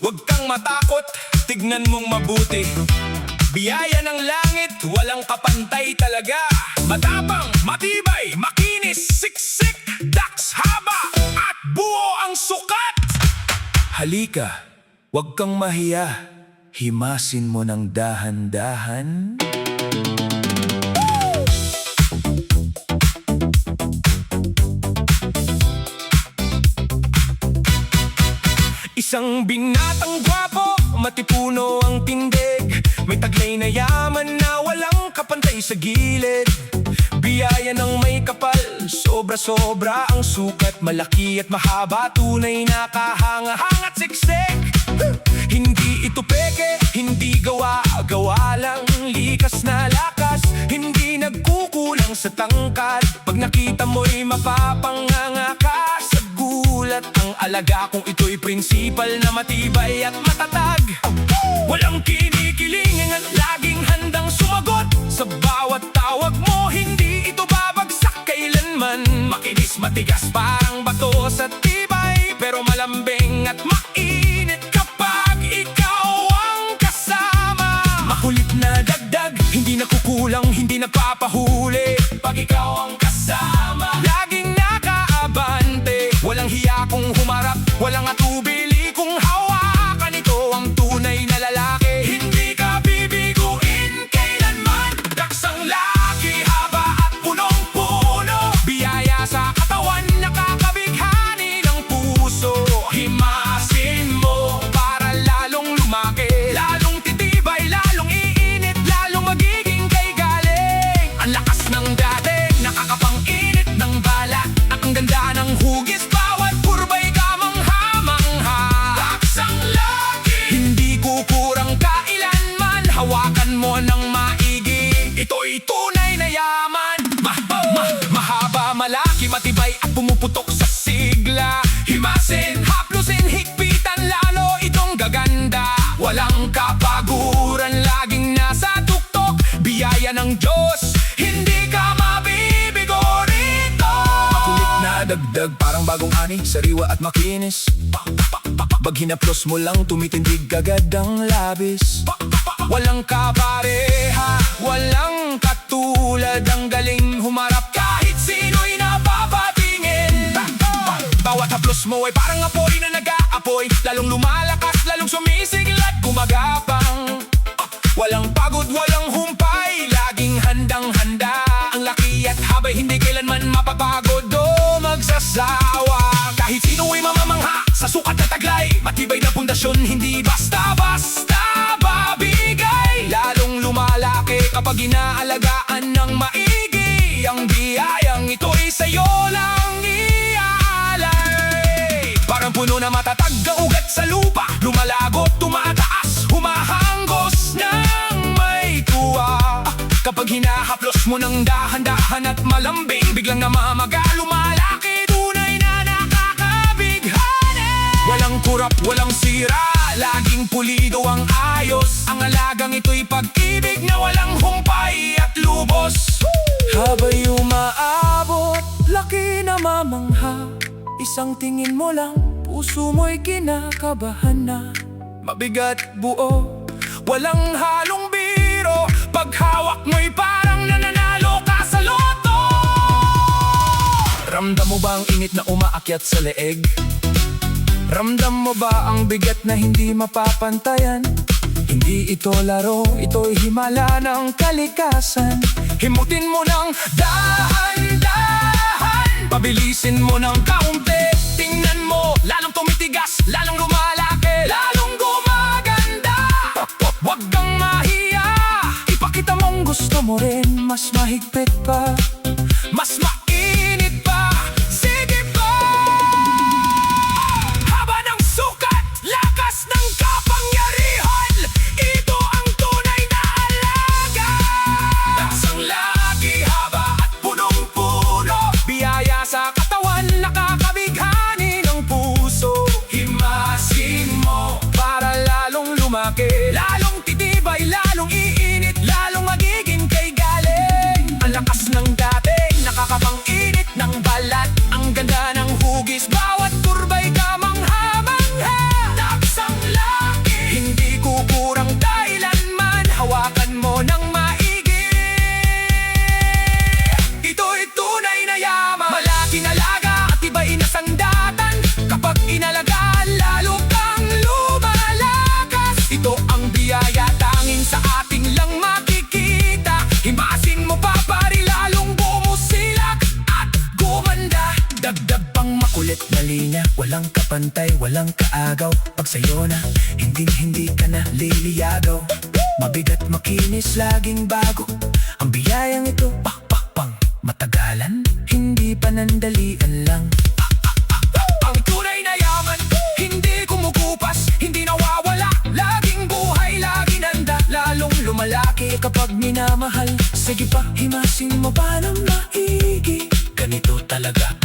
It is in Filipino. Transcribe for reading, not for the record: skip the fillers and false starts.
Huwag kang matakot, tignan mong mabuti. Biyaya ng langit, walang kapantay talaga. Matapang, matibay, makinis, siksik, daks haba, at buo ang sukat. Halika, huwag kang mahiya. Himasin mo ng dahan-dahan. Isang binatang gwapo, matipuno ang tindig. May taglay na yaman na walang kapantay sa gilid. Biyaya ng may kapal, sobra-sobra ang sukat. Malaki at mahaba, tunay na kahanga-hangat siksik. Hindi ito peke, hindi gawa-gawa lang. Likas na lakas, hindi nagkukulang sa tangkad. Pag nakita mo'y mapapanganga ka sa gulat. Ang alaga kung ito'y prinsipal na matibay at matatag. Walang kinikilingan, laging handang sumagot. Sa bawat tawag mo, hindi ito babagsak kailanman. Makinis, matigas, parang bato sa tibay, pero malambing at mainit kapag ikaw ang kasama. Makulit na dagdag, hindi nakukulang, hindi nagpapahuli. Pag ikaw ang kasama, laging nakaabante. Walang hiya kung humarap, walang atubili kung hawakan. Ito ang tunay na lalaki, hindi ka bibiguin kailanman. Daksang laki, haba at punong-puno. Biyaya sa katawan, nakakabighani ng puso. Himasin mo para lalong lumaki, lalong titibay, lalong iinit, lalong magiging kay galing. Ang lakas ng dating, nakakapang-init ng bala, at ang ganda ng hugis, bawat kurba'y kamangha-mangha. Daksang laki, hindi kukurang kailanman. Hawakan mo ng maigi, ito'y tunay na yaman. Mahaba, malaki, matibay at pumuputok sa sigla. Himasin, haplusin, higpitan, lalo itong gaganda. Walang kapaguran, laging nasa tuktok. Biyaya ng Diyos, hindi ka mabibigo rito. Makulit na dagdag, parang bagong ani, sariwa at makinis. Pag hinaplos mo lang, tumitindig agad ang labis. Walang kapareha, walang katulad. Ang galing humarap, kahit sino'y napapatingin. Bawat haplos mo ay parang apoy na nag-aapoy. Lalong lumalakas, lalong sumisiglat, gumagapang. Walang pagod, walang humpay, laging handang-handa. Ang laki at habay, hindi kailanman mapapagod o magsasawa. Kahit sino'y mamamangha sa sukat na taglay, matibay na pundasyon, hindi basta-basta babigay. Lalong lumalaki kapag inaalagaan ng maigi. Ang biyayang ito'y sa'yo lang iaalay. Parang puno na matatag na ugat sa lupa, lumalagot, tumataas, humahanggos ng may tuwa. Kapag hinahaplos mo ng dahan-dahan at malambing, biglang namamaga, lumalaki, tunay na nakakabighani. Walang kurap, walang sira, laging pulido ang ayos. Ang alagang ito'y pag-ibig na walang humpay at lubos. Habay umaabot, laki na mamangha. Isang tingin mo lang, puso mo'y kinakabahan na. Mabigat buo, walang halong biro. Pag hawak mo'y parang nananalo ka sa loto. Ramdam mo ba ang init na umaakyat sa leeg? Ramdam mo ba ang bigat na hindi mapapantayan? Hindi ito laro, ito'y himala ng kalikasan. Himutin mo ng dahan-dahan, pabilisin mo ng kaunti. Tingnan mo, lalong tumitigas, lalong lumalaki, lalong gumaganda. Huwag kang mahiya, ipakita mong gusto mo rin. Mas mahigpit pa, mas mainit pa, sige pa. Haba ng sukat, lakas ng kapangyarihan, ito ang tunay na alaga. Daksang laki, haba at punong-puno. Biyaya sa katawan, Makulit na linya, walang kapantay, walang kaagaw. Pag sa'yo na, hindi ka na liliyagaw. Mabigat makinis, laging bago. Ang biyayang ito, pang matagalan, hindi panandalian lang. Ang tunay na yaman, hindi kumukupas, hindi nawawala. Laging buhay, laging nanda, lalong lumalaki kapag minamahal. Sige pa, himasin mo pa ng maigi. Ganito talaga